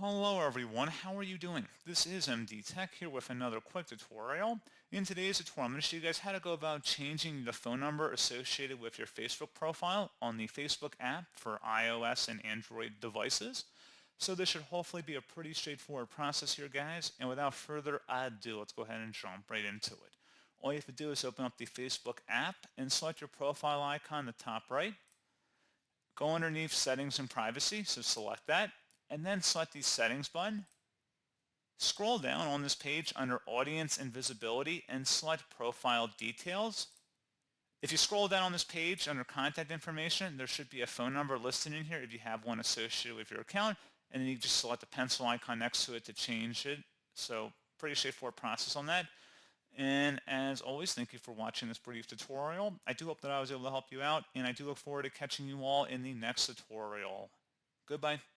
Hello everyone, how are you doing? This is MD Tech here with another quick tutorial. In today's tutorial, I'm going to show you guys how to go about changing the phone number associated with your Facebook profile on the Facebook app for iOS and Android devices. So this should hopefully be a pretty straightforward process here, guys. And without further ado, let's go ahead and jump right into it. All you have to do is open up the Facebook app and select your profile icon in the top right. Go underneath Settings and Privacy, so select that, and then select the Settings button. Scroll down on this page under Audience and Visibility and select Profile Details. If you scroll down on this page under Contact Information, there should be a phone number listed in here if you have one associated with your account, and then you just select the pencil icon next to it to change it. So pretty straightforward process on that. And as always, thank you for watching this brief tutorial. I do hope that I was able to help you out, and I do look forward to catching you all in the next tutorial. Goodbye.